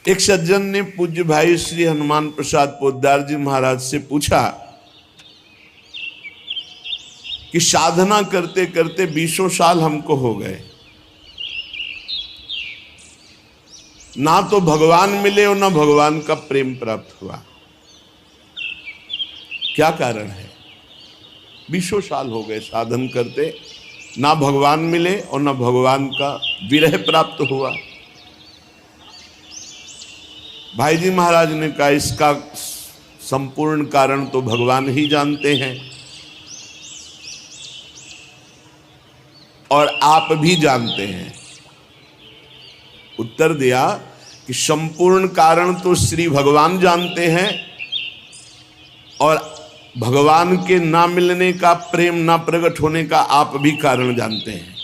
एक सज्जन ने पूज्य भाई श्री हनुमान प्रसाद पोद्दार जी महाराज से पूछा कि साधना करते करते 20 साल हमको हो गए, ना तो भगवान मिले और ना भगवान का प्रेम प्राप्त हुआ, क्या कारण है? 20 साल हो गए साधन करते, ना भगवान मिले और ना भगवान का विरह प्राप्त हुआ। भाई जी महाराज ने कहा इसका संपूर्ण कारण तो भगवान ही जानते हैं और आप भी जानते हैं। उत्तर दिया कि संपूर्ण कारण तो श्री भगवान जानते हैं और भगवान के ना मिलने का, प्रेम ना प्रकट होने का आप भी कारण जानते हैं।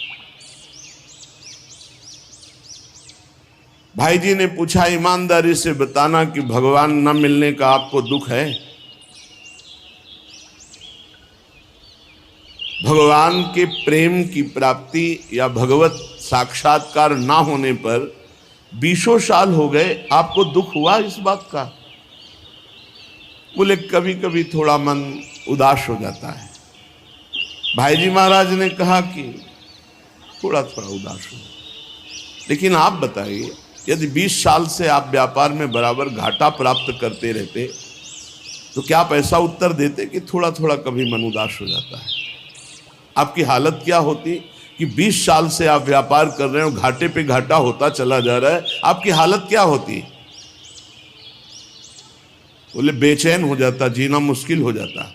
भाई जी ने पूछा ईमानदारी से बताना कि भगवान ना मिलने का आपको दुख है? भगवान के प्रेम की प्राप्ति या भगवत साक्षात्कार ना होने पर 20 साल हो गए, आपको दुख हुआ इस बात का? बोले कभी कभी थोड़ा मन उदास हो जाता है। भाई जी महाराज ने कहा कि थोड़ा थोड़ा उदास हो, लेकिन आप बताइए यदि 20 साल से आप व्यापार में बराबर घाटा प्राप्त करते रहते तो क्या आप ऐसा उत्तर देते कि थोड़ा थोड़ा कभी मन उदास हो जाता है? आपकी हालत क्या होती कि 20 साल से आप व्यापार कर रहे हो, घाटे पे घाटा होता चला जा रहा है, आपकी हालत क्या होती? बोले बेचैन हो जाता, जीना मुश्किल हो जाता।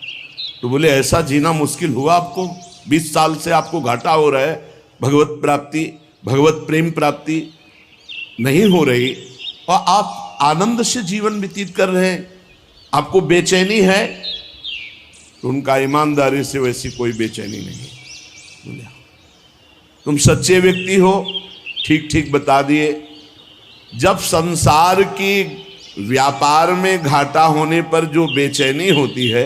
तो बोले ऐसा जीना मुश्किल हुआ आपको? 20 साल से आपको घाटा हो रहा है, भगवत प्राप्ति, भगवत प्रेम प्राप्ति नहीं हो रही और आप आनंद से जीवन व्यतीत कर रहे हैं, आपको बेचैनी है? तो उनका ईमानदारी से वैसी कोई बेचैनी नहीं। बोले तुम सच्चे व्यक्ति हो, ठीक ठीक बता दिए। जब संसार की व्यापार में घाटा होने पर जो बेचैनी होती है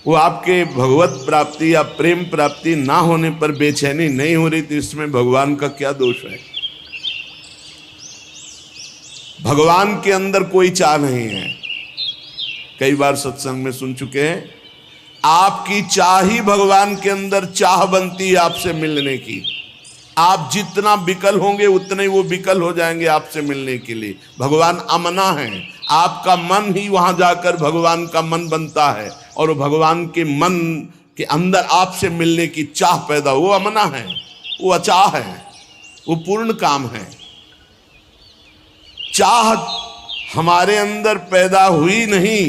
वो आपके भगवत प्राप्ति या प्रेम प्राप्ति ना होने पर बेचैनी नहीं हो रही, तो इसमें भगवान का क्या दोष है? भगवान के अंदर कोई चाह नहीं है। कई बार सत्संग में सुन चुके हैं, आपकी चाह ही भगवान के अंदर चाह बनती है आपसे मिलने की। आप जितना विकल होंगे उतने ही वो विकल हो जाएंगे आपसे मिलने के लिए। भगवान अमना है, आपका मन ही वहां जाकर भगवान का मन बनता है और भगवान के मन के अंदर आपसे मिलने की चाह पैदा, वो अमना है, वो अचाह है, वो पूर्ण काम है। चाह हमारे अंदर पैदा हुई नहीं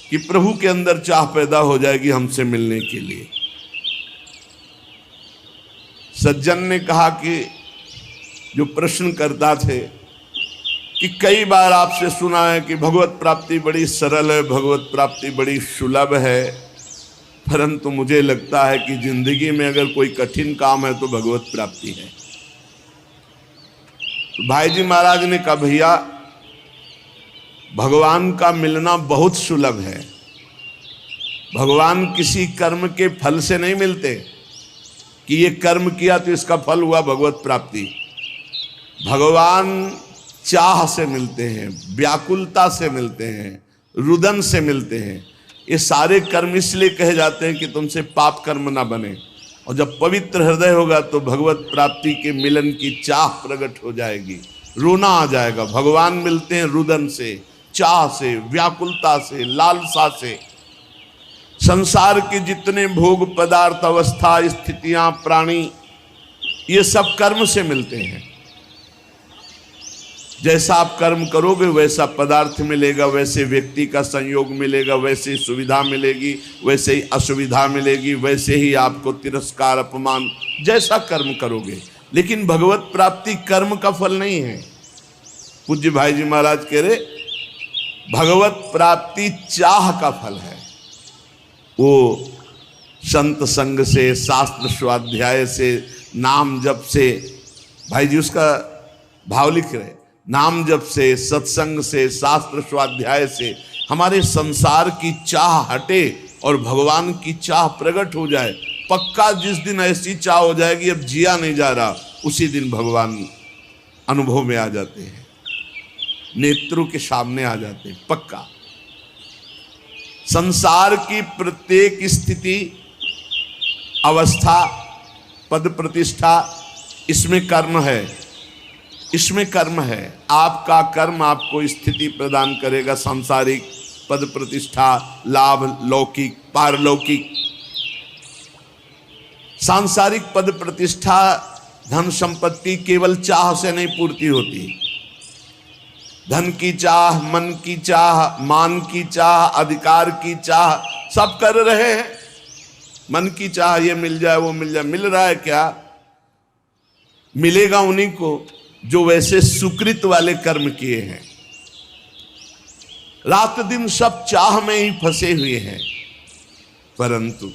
कि प्रभु के अंदर चाह पैदा हो जाएगी हमसे मिलने के लिए। सज्जन ने कहा कि जो प्रश्न करता थे कि कई बार आपसे सुना है कि भगवत प्राप्ति बड़ी सरल है, भगवत प्राप्ति बड़ी सुलभ है, परंतु मुझे लगता है कि जिंदगी में अगर कोई कठिन काम है तो भगवत प्राप्ति है। तो भाई जी महाराज ने कहा भैया भगवान का मिलना बहुत सुलभ है। भगवान किसी कर्म के फल से नहीं मिलते कि ये कर्म किया तो इसका फल हुआ भगवत प्राप्ति। भगवान चाह से मिलते हैं, व्याकुलता से मिलते हैं, रुदन से मिलते हैं। ये सारे कर्म इसलिए कहे जाते हैं कि तुमसे पाप कर्म ना बने, और जब पवित्र हृदय होगा तो भगवत प्राप्ति के मिलन की चाह प्रकट हो जाएगी, रोना आ जाएगा। भगवान मिलते हैं रुदन से, चाह से, व्याकुलता से, लालसा से। संसार के जितने भोग पदार्थ, अवस्था, स्थितियां, प्राणी, ये सब कर्म से मिलते हैं। जैसा आप कर्म करोगे वैसा पदार्थ मिलेगा, वैसे व्यक्ति का संयोग मिलेगा, वैसे सुविधा मिलेगी, वैसे ही असुविधा मिलेगी, वैसे ही आपको तिरस्कार, अपमान, जैसा कर्म करोगे। लेकिन भगवत प्राप्ति कर्म का फल नहीं है। पूज्य भाई जी महाराज कह रहे भगवत प्राप्ति चाह का फल है। वो संत संग से, शास्त्र स्वाध्याय से, नाम जप से, भाई जी उसका भाव लिख रहे, नाम जप से, सत्संग से, शास्त्र स्वाध्याय से हमारे संसार की चाह हटे और भगवान की चाह प्रकट हो जाए। पक्का जिस दिन ऐसी चाह हो जाएगी अब जिया नहीं जा रहा, उसी दिन भगवान अनुभव में आ जाते हैं। नेत्रों के सामने आ जाते हैं, पक्का। संसार की प्रत्येक स्थिति, अवस्था, पद प्रतिष्ठा, इसमें कर्म है, इसमें कर्म है। आपका कर्म आपको स्थिति प्रदान करेगा, सांसारिक पद प्रतिष्ठा, लाभ, लौकिक, पारलौकिक। सांसारिक पद प्रतिष्ठा, धन संपत्ति केवल चाह से नहीं पूर्ति होती। धन की चाह, मन की चाह, मान की चाह, अधिकार की चाह, सब कर रहे हैं। मन की चाह, ये मिल जाए, वो मिल जाए। मिल रहा है क्या? मिलेगा उन्हीं को जो वैसे सुकृत वाले कर्म किए हैं। रात दिन सब चाह में ही फंसे हुए हैं, परंतु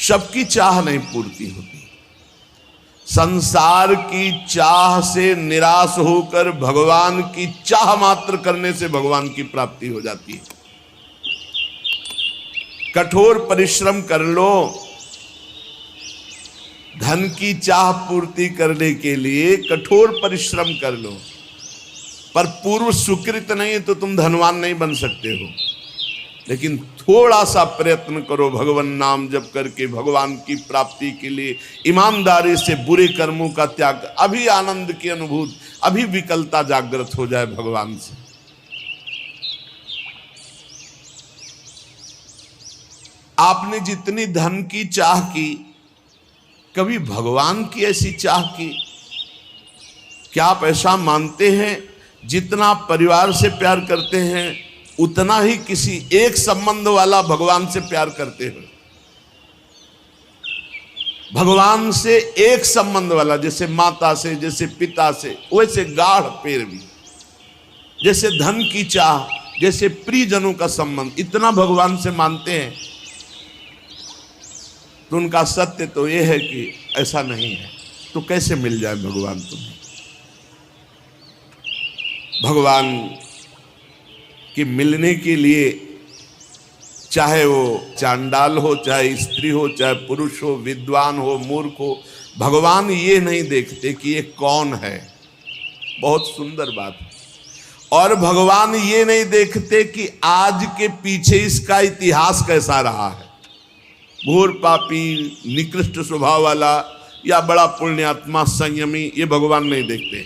सबकी चाह नहीं पूर्ति होती। संसार की चाह से निराश होकर भगवान की चाह मात्र करने से भगवान की प्राप्ति हो जाती है। कठोर परिश्रम कर लो धन की चाह पूर्ति करने के लिए, कठोर परिश्रम कर लो, पर पूर्व सुकृत नहीं तो तुम धनवान नहीं बन सकते हो। लेकिन थोड़ा सा प्रयत्न करो भगवान नाम जप करके भगवान की प्राप्ति के लिए, ईमानदारी से बुरे कर्मों का त्याग, अभी आनंद की अनुभूति, अभी विकलता जागृत हो जाए भगवान से। आपने जितनी धन की चाह की, कभी भगवान की ऐसी चाह की? क्या आप ऐसा मानते हैं जितना परिवार से प्यार करते हैं उतना ही किसी एक संबंध वाला भगवान से प्यार करते हो? भगवान से एक संबंध वाला, जैसे माता से, जैसे पिता से, वैसे गाढ़ प्रेम भी, जैसे धन की चाह, जैसे प्रियजनों का संबंध, इतना भगवान से मानते हैं। तो उनका सत्य तो यह है कि ऐसा नहीं है। तो कैसे मिल जाए भगवान तुम्हें? भगवान कि मिलने के लिए, चाहे वो चांडाल हो, चाहे स्त्री हो, चाहे पुरुष हो, विद्वान हो, मूर्ख हो, भगवान ये नहीं देखते कि ये कौन है। बहुत सुंदर बात है। और भगवान ये नहीं देखते कि आज के पीछे इसका इतिहास कैसा रहा है। घोर पापी, निकृष्ट स्वभाव वाला या बड़ा पुण्यात्मा, संयमी, ये भगवान नहीं देखते।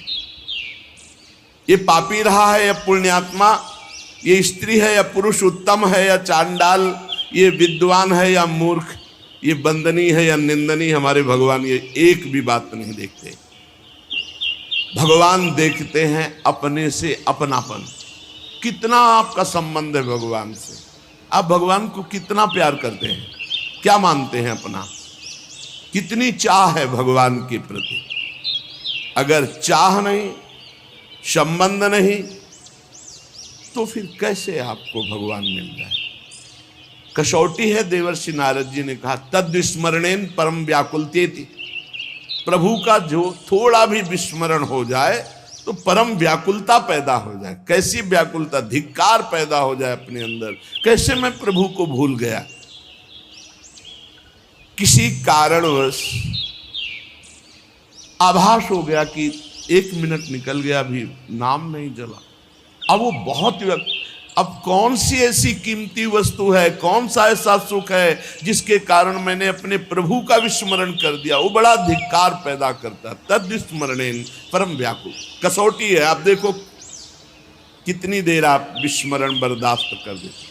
ये पापी रहा है या पुण्यात्मा, ये स्त्री है या पुरुष उत्तम है या चांडाल, ये विद्वान है या मूर्ख, ये वंदनीय है या निंदनीय, हमारे भगवान ये एक भी बात नहीं देखते। भगवान देखते हैं अपने से अपनापन। कितना आपका संबंध है भगवान से? आप भगवान को कितना प्यार करते हैं? क्या मानते हैं अपना? कितनी चाह है भगवान के प्रति? अगर चाह नहीं, संबंध नहीं, तो फिर कैसे आपको भगवान मिल जाए? कसौटी है। देवर्षि नारद जी ने कहा, तद विस्मरणेन परम व्याकुलतेति। प्रभु का जो थोड़ा भी विस्मरण हो जाए तो परम व्याकुलता पैदा हो जाए। कैसी व्याकुलता? धिक्कार पैदा हो जाए अपने अंदर। कैसे मैं प्रभु को भूल गया? किसी कारणवश आभास हो गया कि 1 मिनट निकल गया, अभी नाम नहीं जला। अब वो बहुत, अब कौन सी ऐसी कीमती वस्तु है, कौन सा ऐसा सुख है जिसके कारण मैंने अपने प्रभु का विस्मरण कर दिया? वो बड़ा धिक्कार पैदा करता है। तद विस्मरणेन परम व्याकुल। कसौटी है। आप देखो कितनी देर आप विस्मरण बर्दाश्त कर देते।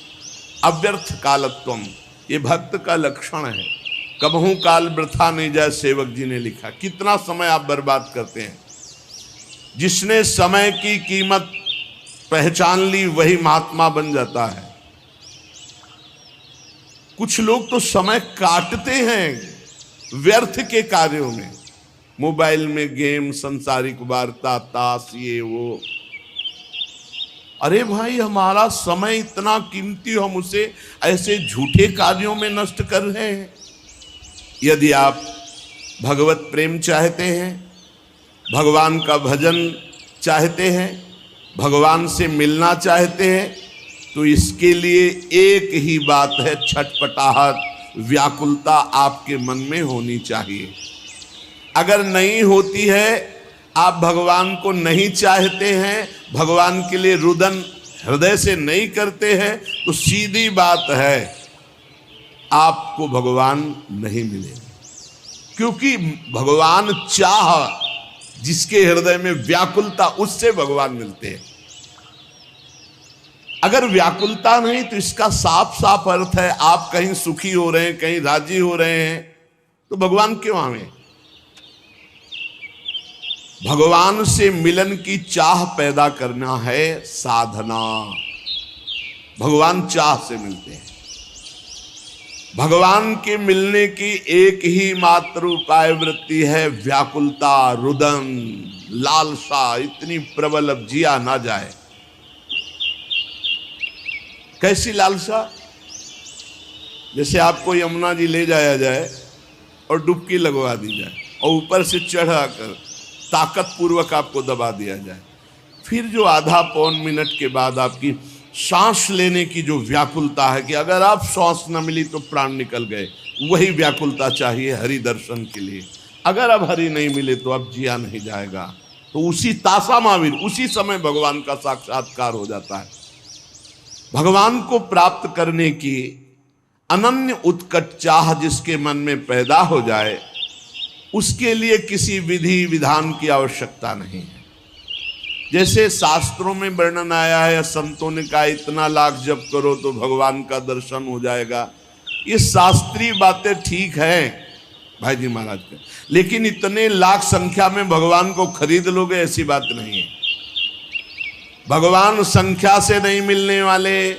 अव्यर्थ कालत्वम, ये भक्त का लक्षण है। कबहू काल वृथा नहीं जाए, सेवक जी ने लिखा। कितना समय आप बर्बाद करते हैं। जिसने समय की कीमत पहचान ली वही महात्मा बन जाता है। कुछ लोग तो समय काटते हैं व्यर्थ के कार्यों में, मोबाइल में गेम, संसारिक वार्ता, ताश, ये वो। अरे भाई, हमारा समय इतना कीमती, हम उसे ऐसे झूठे कार्यों में नष्ट कर रहे हैं। यदि आप भगवत प्रेम चाहते हैं, भगवान का भजन चाहते हैं, भगवान से मिलना चाहते हैं, तो इसके लिए एक ही बात है, छटपटाहट, व्याकुलता आपके मन में होनी चाहिए। अगर नहीं होती है, आप भगवान को नहीं चाहते हैं, भगवान के लिए रुदन हृदय से नहीं करते हैं, तो सीधी बात है आपको भगवान नहीं मिलेगा। क्योंकि भगवान चाह, जिसके हृदय में व्याकुलता, उससे भगवान मिलते हैं। अगर व्याकुलता नहीं तो इसका साफ साफ अर्थ है आप कहीं सुखी हो रहे हैं, कहीं राजी हो रहे हैं, तो भगवान क्यों आवे? भगवान से मिलन की चाह पैदा करना है साधना। भगवान चाह से मिलते हैं। भगवान के मिलने की एक ही मात्र उपाय वृत्ति है व्याकुलता, रुदन, लालसा इतनी प्रबल अब जिया ना जाए। कैसी लालसा? जैसे आपको यमुना जी ले जाया जाए और डुबकी लगवा दी जाए और ऊपर से चढ़ाकर ताकत पूर्वक आपको दबा दिया जाए, फिर जो आधा पौन मिनट के बाद आपकी सांस लेने की जो व्याकुलता है कि अगर आप सांस न मिली तो प्राण निकल गए, वही व्याकुलता चाहिए हरि दर्शन के लिए। अगर अब हरि नहीं मिले तो अब जिया नहीं जाएगा। तो उसी तासा महावीर, उसी समय भगवान का साक्षात्कार हो जाता है। भगवान को प्राप्त करने की अनन्य उत्कट चाह जिसके मन में पैदा हो जाए, उसके लिए किसी विधि विधान की आवश्यकता नहीं है। जैसे शास्त्रों में वर्णन आया है, संतों ने कहा इतना लाख जप करो तो भगवान का दर्शन हो जाएगा। ये शास्त्रीय बातें ठीक है भाई जी महाराज के, लेकिन इतने लाख संख्या में भगवान को खरीद लोगे, ऐसी बात नहीं है। भगवान संख्या से नहीं मिलने वाले,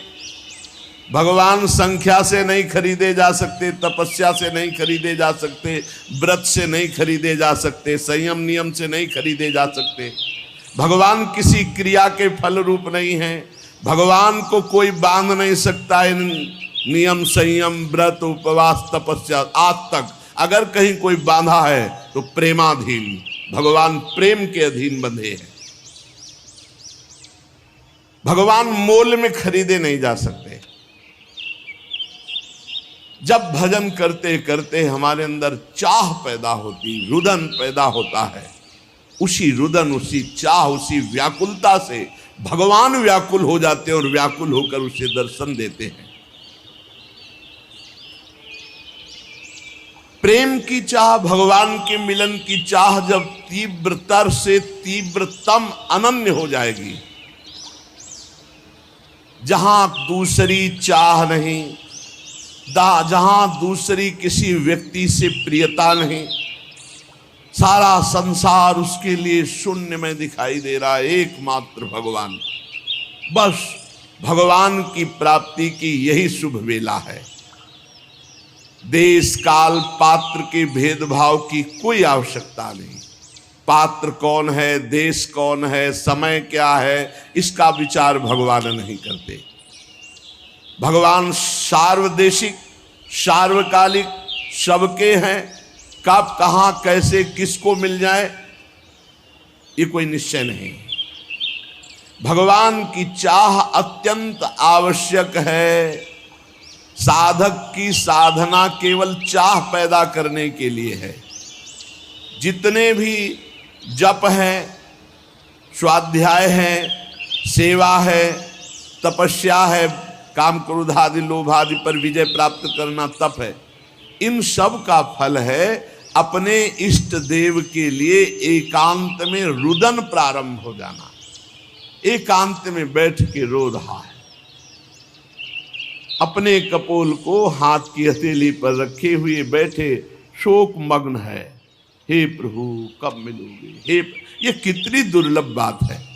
भगवान संख्या से नहीं खरीदे जा सकते, तपस्या से नहीं खरीदे जा सकते, व्रत से नहीं खरीदे जा सकते, संयम नियम से नहीं खरीदे जा सकते। भगवान किसी क्रिया के फल रूप नहीं है। भगवान को कोई बांध नहीं सकता इन नियम, संयम, व्रत, उपवास, तपस्या। आज तक अगर कहीं कोई बांधा है तो प्रेमाधीन, भगवान प्रेम के अधीन बंधे हैं। भगवान मोल में खरीदे नहीं जा सकते। जब भजन करते करते हमारे अंदर चाह पैदा होती, रुदन पैदा होता है, उसी रुदन, उसी चाह, उसी व्याकुलता से भगवान व्याकुल हो जाते हैं और व्याकुल होकर उसे दर्शन देते हैं। प्रेम की चाह, भगवान के मिलन की चाह जब तीव्रतर से तीव्रतम अनन्य हो जाएगी, जहां दूसरी चाह नहीं, जहां दूसरी किसी व्यक्ति से प्रियता नहीं, सारा संसार उसके लिए शून्य में दिखाई दे रहा है, एकमात्र भगवान। बस भगवान की प्राप्ति की यही शुभ वेला है। देश काल पात्र के भेदभाव की कोई आवश्यकता नहीं। पात्र कौन है, देश कौन है, समय क्या है, इसका विचार भगवान नहीं करते। भगवान सार्वदेशिक, सार्वकालिक, सबके हैं। कब, कहां, कैसे, किसको मिल जाए, ये कोई निश्चय नहीं। भगवान की चाह अत्यंत आवश्यक है। साधक की साधना केवल चाह पैदा करने के लिए है। जितने भी जप है, स्वाध्याय है, सेवा है, तपस्या है, काम क्रोध आदि लोभ आदि पर विजय प्राप्त करना तप है, इन सब का फल है अपने इष्ट देव के लिए एकांत में रुदन प्रारंभ हो जाना। एकांत में बैठ के रो रहा है, अपने कपोल को हाथ की हथेली पर रखे हुए बैठे शोक मग्न है। हे प्रभु कब मिलोगे, हे। ये कितनी दुर्लभ बात है।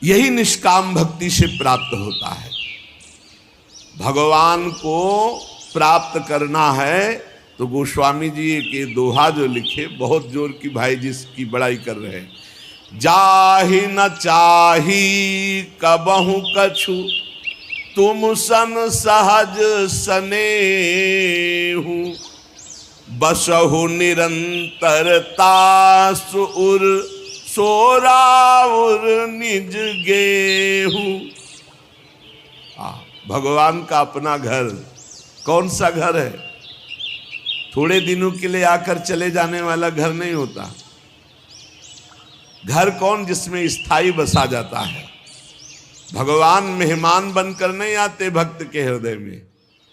यही निष्काम भक्ति से प्राप्त होता है। भगवान को प्राप्त करना है तो गोस्वामी जी के दोहा जो लिखे, बहुत जोर की भाई जिसकी बड़ाई कर रहे हैं। जाहि न चाही कबहु कछु, तुम सन सहज सनेहु, बसहु निरंतरता सुर सोराउर निज गेहू। भगवान का अपना घर कौन सा घर है? थोड़े दिनों के लिए आकर चले जाने वाला घर नहीं होता। घर कौन जिसमें स्थायी बसा जाता है। भगवान मेहमान बनकर नहीं आते भक्त के हृदय में।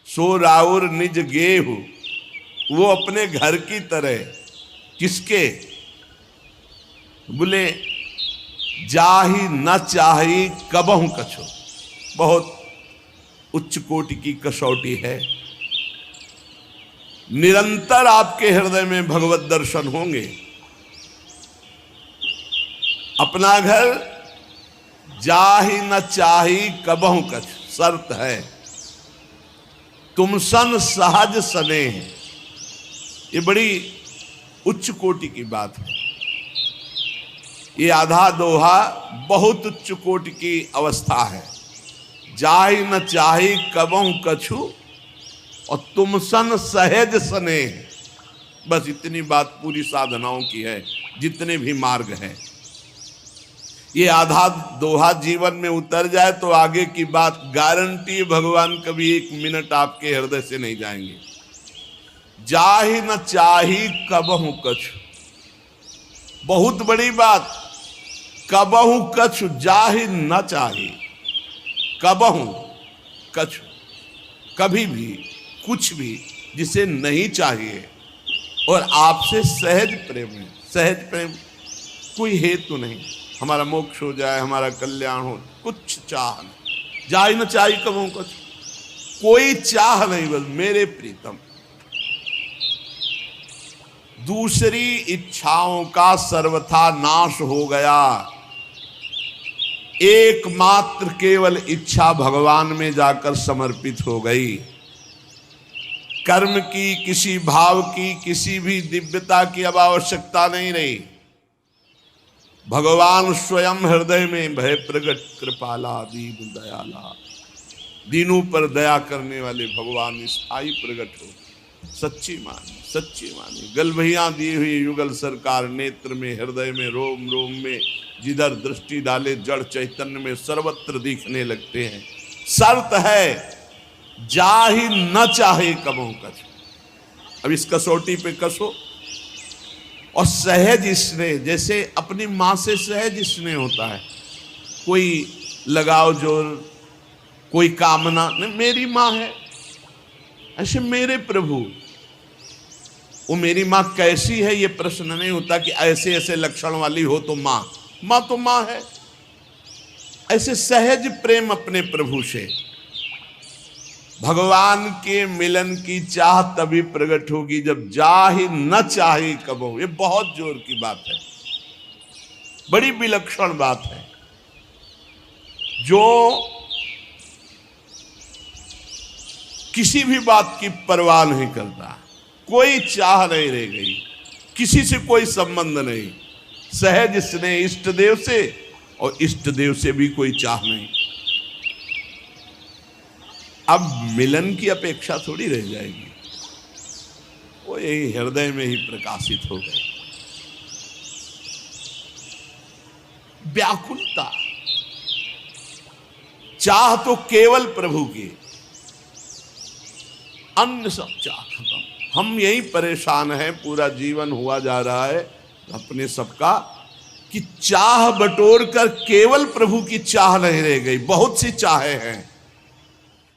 सो राउर निज गेहु, वो अपने घर की तरह। किसके? बोले जाहि न चाही कबहु कछु। बहुत उच्च कोटि की कसौटी है। निरंतर आपके हृदय में भगवत दर्शन होंगे। अपना घर जाहि न चाही कबहु कछ, शर्त है तुम सन सहज स्नेह। ये बड़ी उच्च कोटि की बात है। ये आधा दोहा बहुत उच्च कोटि की अवस्था है। जाहि न चाही कबहु कछु और तुम सन सहज स्नेह। बस इतनी बात पूरी साधनाओं की है, जितने भी मार्ग हैं। ये आधा दोहा जीवन में उतर जाए तो आगे की बात गारंटी, भगवान कभी एक मिनट आपके हृदय से नहीं जाएंगे। जाहि न चाही कबहु कछु, बहुत बड़ी बात। कबहु कछु जाहि न चाही, कबहु कछु, कभी भी कुछ भी जिसे नहीं चाहिए और आपसे सहज प्रेम है। सहज प्रेम, कोई हेतु नहीं, हमारा मोक्ष हो जाए, हमारा कल्याण हो, कुछ चाह नहीं। जाहि न चाही कबहु कछु, कोई चाह नहीं, बस मेरे प्रीतम। दूसरी इच्छाओं का सर्वथा नाश हो गया। एकमात्र केवल इच्छा भगवान में जाकर समर्पित हो गई। कर्म की, किसी भाव की, किसी भी दिव्यता की अब आवश्यकता नहीं रही। भगवान स्वयं हृदय में भय प्रगट कृपाला दीन दयाला। दीनों पर दया करने वाले भगवान स्थायी प्रगट हो। सच्ची मानी, सच्ची मानी। गलभैया दी हुई युगल सरकार नेत्र में, हृदय में, रोम रोम में, जिधर दृष्टि डाले जड़ चैतन्य में सर्वत्र दिखने लगते हैं। शर्त है जाहि न चाहे कबहु कछु। अब इस कसौटी पे कसो। और सहज स्नेह, जैसे अपनी माँ से सहज स्नेह होता है। कोई लगाव जोर, कोई कामना नहीं, मेरी माँ है। ऐसे मेरे प्रभु, वो मेरी माँ कैसी है ये प्रश्न नहीं होता कि ऐसे ऐसे लक्षण वाली हो तो माँ। माँ तो माँ है। ऐसे सहज प्रेम अपने प्रभु से। भगवान के मिलन की चाह तभी प्रकट होगी जब जाहि न चाही कबहु। ये बहुत जोर की बात है, बड़ी विलक्षण बात है। जो किसी भी बात की परवाह नहीं करता, कोई चाह नहीं रह गई, किसी से कोई संबंध नहीं, सहज स्नेह इष्ट देव से, और इष्ट देव से भी कोई चाह नहीं। अब मिलन की अपेक्षा थोड़ी रह जाएगी, वो यही हृदय में ही प्रकाशित हो गए। व्याकुलता, चाह तो केवल प्रभु की, अन्य सब चाह खत्म। हम यही परेशान हैं, पूरा जीवन हुआ जा रहा है अपने सबका कि चाह बटोर कर केवल प्रभु की चाह नहीं रह गई। बहुत सी चाहें हैं।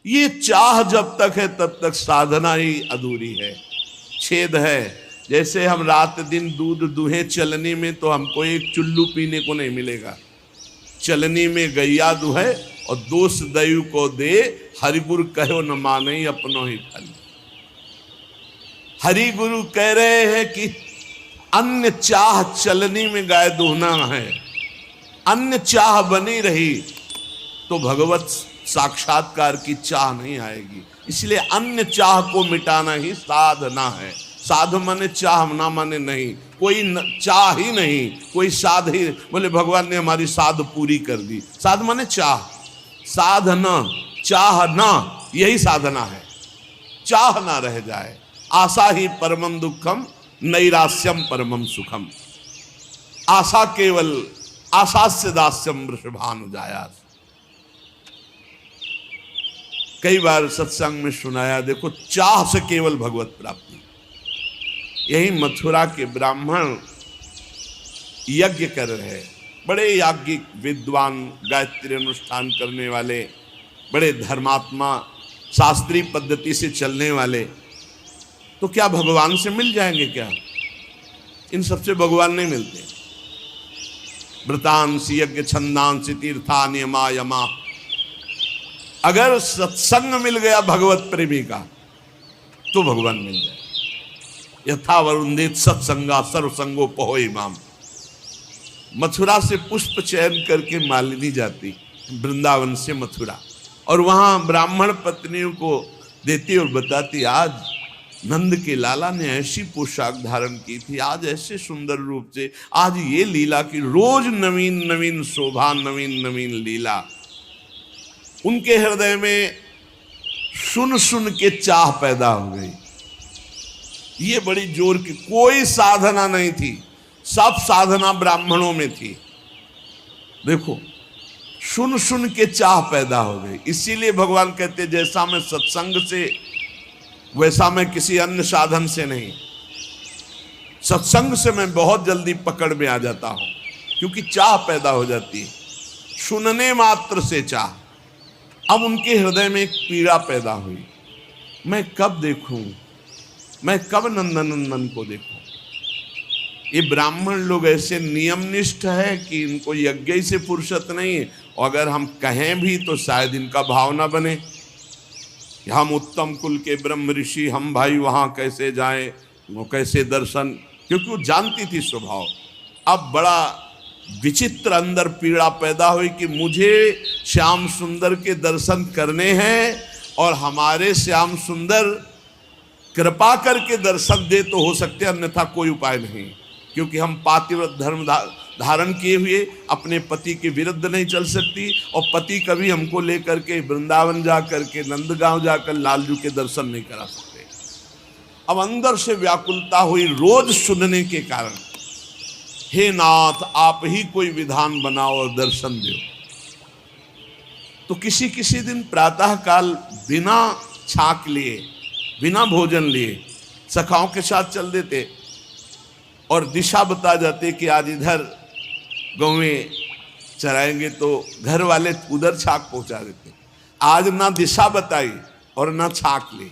ये चाह जब तक है तब तक साधना ही अधूरी है, छेद है। जैसे हम रात दिन दूध दुहे चलनी में, तो हमको एक चुल्लू पीने को नहीं मिलेगा। चलनी में गैया दुहे और दोष दयु को दे, हरिगुरु कहो न माने अपनो ही फल। हरि गुरु कह रहे हैं कि अन्य चाह चलनी में गाय दुहना है, अन्य चाह बनी रही तो भगवत साक्षात्कार की चाह नहीं आएगी। इसलिए अन्य चाह को मिटाना ही साधना है। साध माने चाह, ना माने नहीं, कोई चाह ही नहीं, कोई साध ही। बोले भगवान ने हमारी साध पूरी कर दी। साध माने चाह, साधना, चाहना, यही साधना है। चाह ना रह जाए। आशा ही परमम दुखम, नैरास्यम परमम सुखम। आशा केवल आशास्य दास्यम वृषभानुजाया। कई बार सत्संग में सुनाया, देखो चाह से केवल भगवत प्राप्ति। यही मथुरा के ब्राह्मण यज्ञ कर रहे, बड़े याज्ञिक विद्वान, गायत्री अनुष्ठान करने वाले, बड़े धर्मात्मा, शास्त्रीय पद्धति से चलने वाले, तो क्या भगवान से मिल जाएंगे क्या? इन सबसे भगवान नहीं मिलते। व्रतांसि यज्ञ छंदांसि तीर्था नियमा यमा। अगर सत्संग मिल गया भगवत प्रेमी का तो भगवान मिल जाए। यथा वरुंदेत सत्संगा सर्वसंगो पहोय माम। मथुरा से पुष्प चयन करके मालिनी जाती वृंदावन से मथुरा, और वहां ब्राह्मण पत्नियों को देती और बताती, आज नंद के लाला ने ऐसी पोशाक धारण की थी, आज ऐसे सुंदर रूप से, आज ये लीला की, रोज नवीन नवीन शोभा, नवीन नवीन लीला। उनके हृदय में सुन सुन के चाह पैदा हो गई। ये बड़ी जोर की, कोई साधना नहीं थी, सब साधना ब्राह्मणों में थी। देखो, सुन सुन के चाह पैदा हो गई। इसीलिए भगवान कहते, जैसा मैं सत्संग से, वैसा मैं किसी अन्य साधन से नहीं। सत्संग से मैं बहुत जल्दी पकड़ में आ जाता हूं, क्योंकि चाह पैदा हो जाती है, सुनने मात्र से चाह। अब उनके हृदय में एक पीड़ा पैदा हुई, मैं कब देखूं, मैं कब नंदनंदन को देखूं। ये ब्राह्मण लोग ऐसे नियमनिष्ठ है कि इनको यज्ञ से फुर्सत नहीं है, और अगर हम कहें भी तो शायद इनका भाव ना बने, हम उत्तम कुल के ब्रह्म ऋषि, हम भाई वहां कैसे जाएं, वो कैसे दर्शन, क्योंकि वो जानती थी स्वभाव। अब बड़ा विचित्र अंदर पीड़ा पैदा हुई कि मुझे श्याम सुंदर के दर्शन करने हैं, और हमारे श्याम सुंदर कृपा करके दर्शन दे तो हो सकते, अन्यथा कोई उपाय नहीं। क्योंकि हम पातिव्रत धर्म धारण किए हुए अपने पति के विरुद्ध नहीं चल सकती, और पति कभी हमको लेकर के वृंदावन जा करके, नंदगांव जाकर लालजू के दर्शन नहीं करा सकते। अब अंदर से व्याकुलता हुई रोज सुनने के कारण, हे नाथ आप ही कोई विधान बनाओ और दर्शन दो। तो किसी किसी दिन प्रातः काल बिना छाक लिए, बिना भोजन लिए सखाओं के साथ चल देते और दिशा बता जाते कि आज इधर गौवें चराएंगे, तो घर वाले उधर छाक पहुंचा देते। आज ना दिशा बताई और ना छाक ली।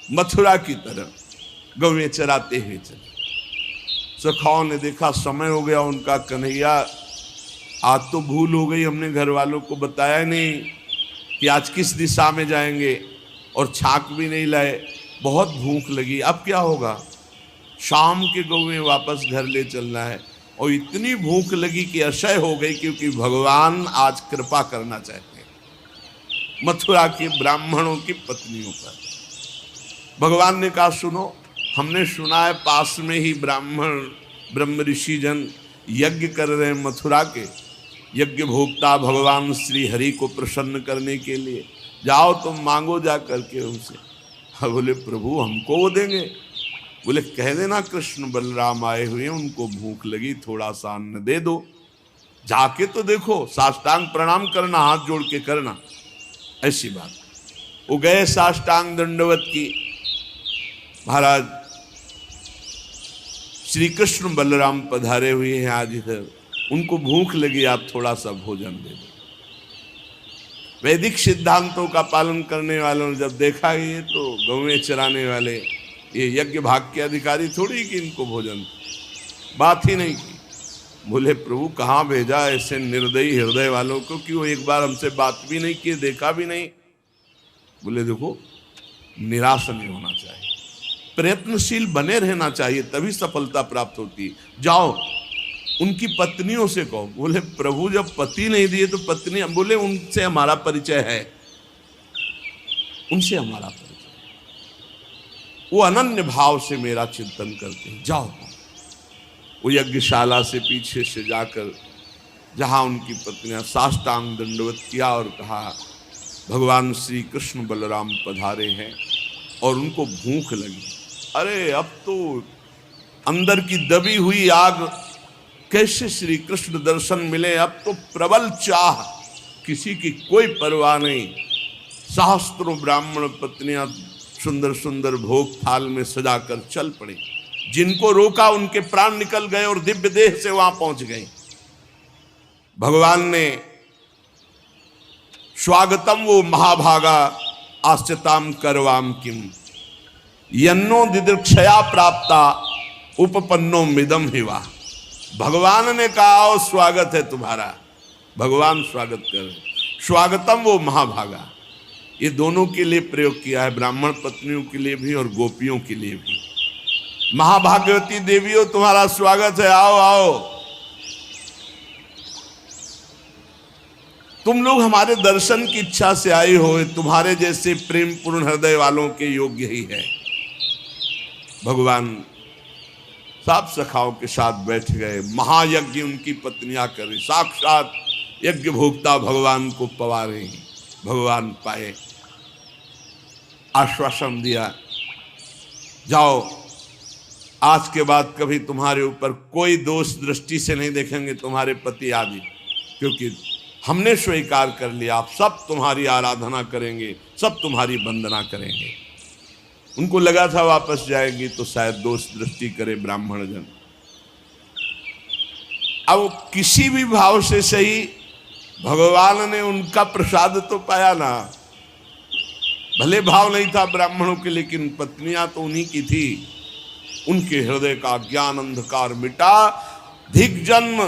मथुरा की तरफ गौवें चराते हुए चले। सखाओं ने देखा समय हो गया उनका, कन्हैया आज तो भूल हो गई, हमने घर वालों को बताया नहीं कि आज किस दिशा में जाएंगे, और छाक भी नहीं लाए, बहुत भूख लगी, अब क्या होगा। शाम के गौवें वापस घर ले चलना है, और इतनी भूख लगी कि असह्य हो गई, क्योंकि भगवान आज कृपा करना चाहते हैं मथुरा के ब्राह्मणों की पत्नियों पर। भगवान ने कहा, सुनो, हमने सुना है पास में ही ब्राह्मण ब्रह्म ऋषि जन यज्ञ कर रहे हैं मथुरा के, यज्ञ भोक्ता भगवान श्री हरि को प्रसन्न करने के लिए, जाओ तुम मांगो जा करके उनसे। बोले प्रभु हमको वो देंगे? बोले कह देना कृष्ण बलराम आए हुए हैं, उनको भूख लगी, थोड़ा सा अन्न दे दो। जाके तो देखो, साष्टांग प्रणाम करना, हाथ जोड़ के करना, ऐसी बात। वो गए, साष्टांग दंडवत की, महाराज श्री कृष्ण बलराम पधारे हुए हैं आज इधर, उनको भूख लगी, आप थोड़ा सा भोजन दे दो। वैदिक सिद्धांतों का पालन करने वालों ने जब देखा ये तो गौवें चराने वाले, ये यज्ञ भाग के अधिकारी थोड़ी कि इनको भोजन, बात ही नहीं की। बोले प्रभु कहाँ भेजा ऐसे निर्दयी हृदय वालों को कि वो एक बार हमसे बात भी नहीं किए, देखा भी नहीं। बोले देखो, निराश नहीं होना चाहिए, प्रयत्नशील बने रहना चाहिए, तभी सफलता प्राप्त होती है। जाओ उनकी पत्नियों से कहो। बोले प्रभु जब पति नहीं दिए तो पत्नी, बोले उनसे हमारा परिचय है, उनसे हमारा परिचय, वो अनन्य भाव से मेरा चिंतन करते हैं, जाओ। वो यज्ञशाला से पीछे से जाकर जहां उनकी पत्नियां साष्टांग दंडवत किया और कहा भगवान श्री कृष्ण बलराम पधारे हैं, और उनको भूख लगी। अरे अब तो अंदर की दबी हुई आग, कैसे श्री कृष्ण दर्शन मिले, अब तो प्रबल चाह, किसी की कोई परवाह नहीं। सहस्त्रों ब्राह्मण पत्नियां सुंदर सुंदर भोग थाल में सजाकर चल पड़ी। जिनको रोका उनके प्राण निकल गए और दिव्य देह से वहां पहुंच गए। भगवान ने स्वागतम वो महाभागा आश्चताम करवाम किम यन्नो दिदृक्षया प्राप्ता उपपन्नो मिदम हिवा। भगवान ने कहा और स्वागत है तुम्हारा, भगवान स्वागत कर। स्वागतम वो महाभागा, ये दोनों के लिए प्रयोग किया है, ब्राह्मण पत्नियों के लिए भी और गोपियों के लिए भी। महाभाग्यवती देवियों तुम्हारा स्वागत है, आओ आओ। तुम लोग हमारे दर्शन की इच्छा से आई हो, तुम्हारे जैसे प्रेम पूर्ण हृदय वालों के योग्य ही है। भगवान सात सखाओं के साथ बैठ गए, महायज्ञ उनकी पत्नियां कर रही, साक्षात यज्ञ भोक्ता भगवान को पवा रही। भगवान पाए, आश्वासन दिया, जाओ आज के बाद कभी तुम्हारे ऊपर कोई दोष दृष्टि से नहीं देखेंगे तुम्हारे पति आदि, क्योंकि हमने स्वीकार कर लिया, आप सब तुम्हारी आराधना करेंगे, सब तुम्हारी वंदना करेंगे। उनको लगा था वापस जाएंगी तो शायद दोष दृष्टि करे ब्राह्मण जन। अब किसी भी भाव से सही भगवान ने उनका प्रसाद तो पाया ना। भले भाव नहीं था ब्राह्मणों के, लेकिन पत्नियां तो उन्हीं की थी। उनके हृदय का ज्ञान अंधकार मिटा। धिक जन्म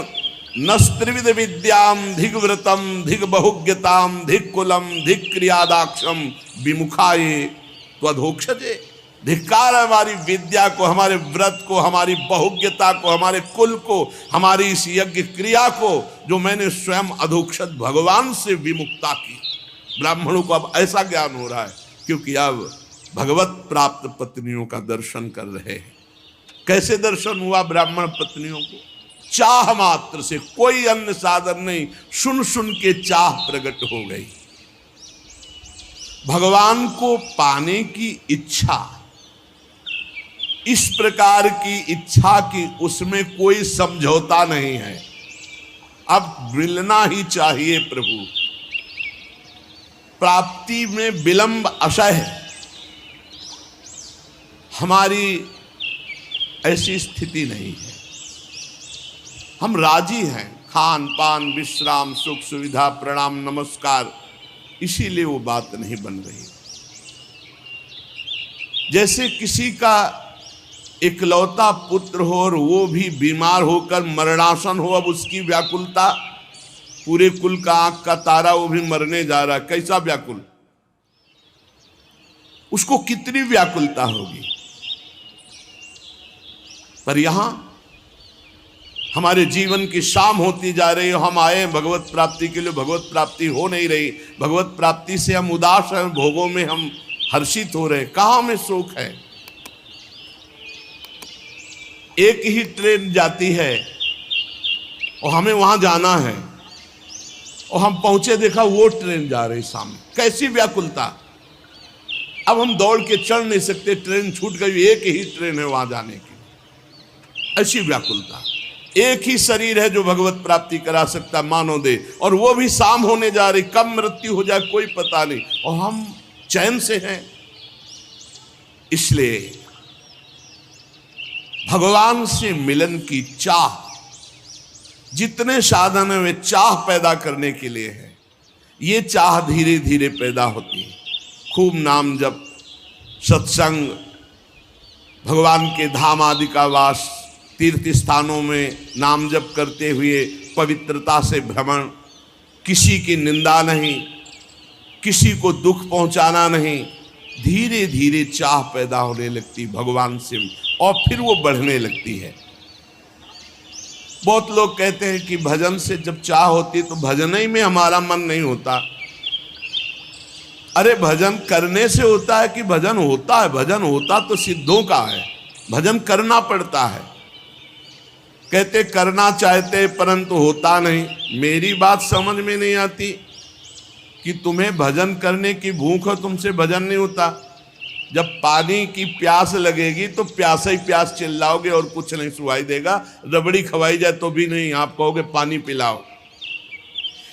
नस्त्रिविध विद्याम धिग व्रतम धिग बहुज्ञताम धिक कुलम धिक क्रियादाक्षम विमुखाये त्वधोक्षजे। धिक्कार हमारी विद्या को, हमारे व्रत को, हमारी बहुज्ञता को, हमारे कुल को, हमारी इस यज्ञ क्रिया को जो मैंने स्वयं अधोक्षज भगवान से विमुक्ता की। ब्राह्मणों को अब ऐसा ज्ञान हो रहा है क्योंकि अब भगवत प्राप्त पत्नियों का दर्शन कर रहे हैं। कैसे दर्शन हुआ ब्राह्मण पत्नियों को? चाह मात्र से, कोई अन्य साधन नहीं, सुन सुन के चाह प्रकट हो गई। भगवान को पाने की इच्छा, इस प्रकार की इच्छा की उसमें कोई समझौता नहीं है। अब मिलना ही चाहिए प्रभु। प्राप्ति में विलंब असह्य, हमारी ऐसी स्थिति नहीं है। हम राजी हैं, खान पान विश्राम सुख सुविधा प्रणाम नमस्कार, इसीलिए वो बात नहीं बन रही। जैसे किसी का इकलौता पुत्र हो और वो भी बीमार होकर मरणासन हो, अब उसकी व्याकुलता, पूरे कुल का आंख का तारा वो भी मरने जा रहा, कैसा व्याकुल, उसको कितनी व्याकुलता होगी। पर यहां हमारे जीवन की शाम होती जा रही है, हम आए भगवत प्राप्ति के लिए, भगवत प्राप्ति हो नहीं रही। भगवत प्राप्ति से हम उदास हैं, भोगों में हम हर्षित हो रहे, कहां में सुख है। एक ही ट्रेन जाती है और हमें वहां जाना है और हम पहुंचे, देखा वो ट्रेन जा रही सामने, कैसी व्याकुलता। अब हम दौड़ के चढ़ नहीं सकते, ट्रेन छूट गई, एक ही ट्रेन है वहां जाने की, ऐसी व्याकुलता। एक ही शरीर है जो भगवत प्राप्ति करा सकता मानव दे, और वो भी शाम होने जा रही, कब मृत्यु हो जाए कोई पता नहीं, और हम चैन से हैं। इसलिए भगवान से मिलन की चाह, जितने साधन है वे चाह पैदा करने के लिए है। ये चाह धीरे धीरे पैदा होती है। खूब नाम जप, सत्संग, भगवान के धाम आदि का वास, तीर्थ स्थानों में नाम जप करते हुए पवित्रता से भ्रमण, किसी की निंदा नहीं, किसी को दुख पहुंचाना नहीं। धीरे धीरे चाह पैदा होने लगती भगवान से, और फिर वो बढ़ने लगती है। बहुत लोग कहते हैं कि भजन से जब चाह होती तो भजन ही में हमारा मन नहीं होता। अरे भजन करने से होता है कि भजन होता है? भजन होता तो सिद्धों का है, भजन करना पड़ता है। कहते करना चाहते परंतु होता नहीं। मेरी बात समझ में नहीं आती कि तुम्हें भजन करने की भूख हो, तुमसे भजन नहीं होता। जब पानी की प्यास लगेगी तो प्यास ही प्यास चिल्लाओगे और कुछ नहीं सुनाई देगा। रबड़ी खवाई जाए तो भी नहीं, आप कहोगे पानी पिलाओ।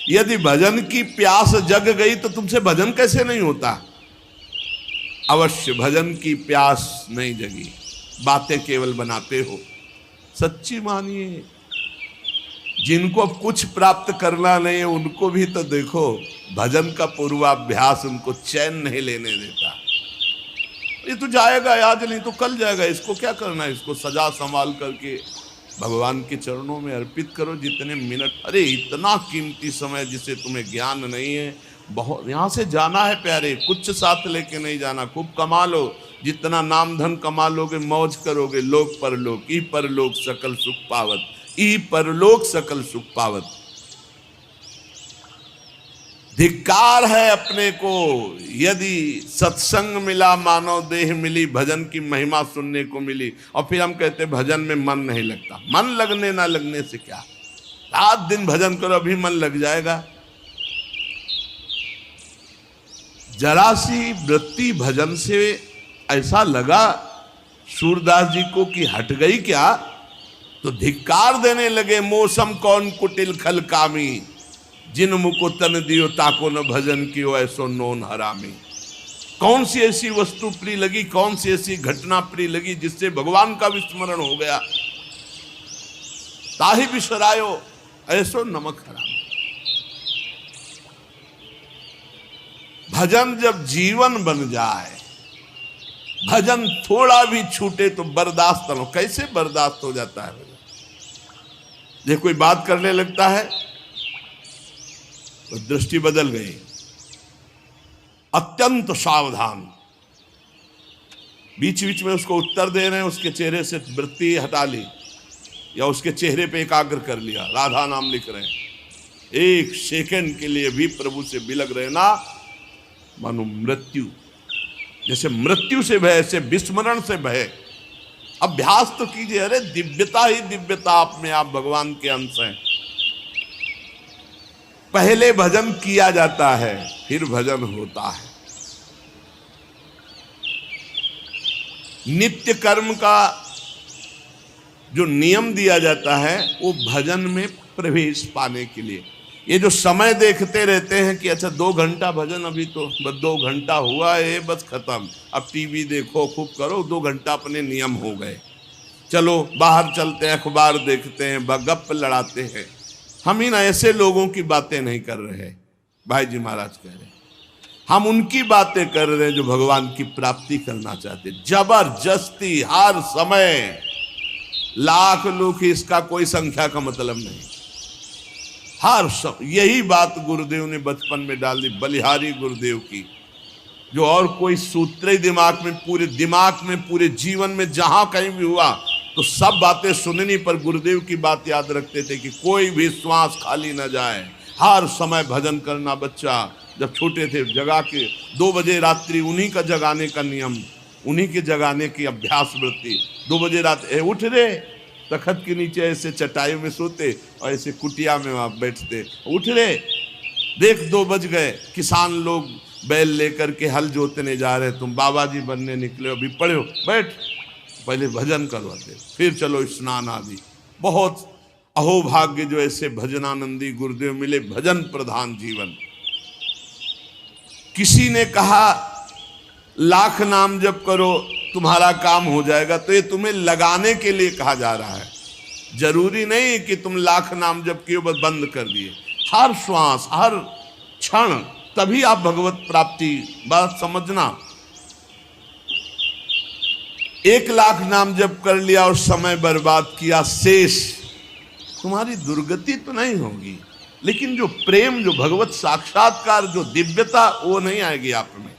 यदि भजन की प्यास जग गई तो तुमसे भजन कैसे नहीं होता? अवश्य भजन की प्यास नहीं जगी। बातें केवल बनाते हो। सच्ची मानिए, जिनको अब कुछ प्राप्त करना नहीं है उनको भी तो देखो, भजन का पूर्वाभ्यास उनको चैन नहीं लेने देता। ये तो जाएगा आज, नहीं तो कल जाएगा, इसको क्या करना है, इसको सजा संभाल करके भगवान के चरणों में अर्पित करो। जितने मिनट, अरे इतना कीमती समय जिसे तुम्हें ज्ञान नहीं है, बहुत यहाँ से जाना है प्यारे, कुछ साथ लेके नहीं जाना। खूब कमा लो, जितना नाम धन कमा लोगे मौज करोगे, लोक परलोक ई परलोक सकल सुख पावत, ई परलोक सकल सुख पावत। धिक्कार है अपने को यदि सत्संग मिला, मानव देह मिली, भजन की महिमा सुनने को मिली, और फिर हम कहते भजन में मन नहीं लगता। मन लगने ना लगने से क्या, रात दिन भजन करो अभी मन लग जाएगा। जरा सी वृत्ति भजन से ऐसा लगा सूरदास जी को कि हट गई क्या, तो धिक्कार देने लगे। मौसम कौन कुटिल खल कामी, जिन मुको तन दियो ताको न भजन कियो ऐसो नोन हरामी। कौन सी ऐसी वस्तु प्रिय लगी, कौन सी ऐसी घटना प्रिय लगी जिससे भगवान का विस्मरण हो गया। ताहि बिसरायो ऐसो नमक हरामी। भजन जब जीवन बन जाए, भजन थोड़ा भी छूटे तो बर्दाश्त न हो। कैसे बर्दाश्त हो जाता है भजन? ये कोई बात करने लगता है तो दृष्टि बदल गई, अत्यंत सावधान, बीच बीच में उसको उत्तर दे रहे हैं, उसके चेहरे से वृत्ति हटा ली या उसके चेहरे पे एकाग्र कर लिया, राधा नाम लिख रहे हैं। एक सेकंड के लिए भी प्रभु से बिलग रहे ना, मानो मृत्यु, जैसे मृत्यु से भय, ऐसे विस्मरण से भय। अभ्यास तो कीजिए, अरे दिव्यता ही दिव्यता, आप में आप भगवान के अंश हैं। पहले भजन किया जाता है फिर भजन होता है। नित्य कर्म का जो नियम दिया जाता है वो भजन में प्रवेश पाने के लिए। ये जो समय देखते रहते हैं कि अच्छा 2 घंटा भजन, अभी तो बस 2 घंटा हुआ है, बस खत्म, अब टीवी देखो खूब करो, 2 घंटा अपने नियम हो गए, चलो बाहर चलते हैं, अखबार देखते हैं, गप लड़ाते हैं। हम इन ऐसे लोगों की बातें नहीं कर रहे, भाई जी महाराज कह रहे हैं, हम उनकी बातें कर रहे हैं जो भगवान की प्राप्ति करना चाहते। जबरदस्ती हर समय, लाख लोग, इसका कोई संख्या का मतलब नहीं, हर सब। यही बात गुरुदेव ने बचपन में डाल दी, बलिहारी गुरुदेव की, जो और कोई सूत्र ही दिमाग में, पूरे जीवन में जहां कहीं भी हुआ तो सब बातें सुननी, पर गुरुदेव की बात याद रखते थे कि कोई भी श्वास खाली न जाए, हर समय भजन करना। बच्चा जब छोटे थे जगा के 2 बजे रात्रि, उन्हीं का जगाने का नियम, उन्हीं के जगाने की अभ्यास वृत्ति। 2 बजे रात उठ रे, तखत के नीचे ऐसे चटाई में सोते और ऐसे कुटिया में वहाँ बैठते, उठ रे, देख 2 बज गए, किसान लोग बैल लेकर के हल जोतने जा रहे, तुम बाबा जी बनने निकले, अभी पढ़े हो, बैठ, पहले भजन करवाते, फिर चलो स्नान आदि। बहुत अहोभाग्य जो ऐसे भजनानंदी गुरुदेव मिले, भजन प्रधान जीवन। किसी ने कहा लाख नाम जप करो तुम्हारा काम हो जाएगा, तो ये तुम्हें लगाने के लिए कहा जा रहा है। जरूरी नहीं कि तुम लाख नाम जप किए बस बंद कर दिए, हर श्वास हर क्षण, तभी आप भगवत प्राप्ति। बात समझना, 1 लाख नाम जप कर लिया और समय बर्बाद किया, शेष तुम्हारी दुर्गति तो नहीं होगी, लेकिन जो प्रेम, जो भगवत साक्षात्कार, जो दिव्यता, वो नहीं आएगी आप में।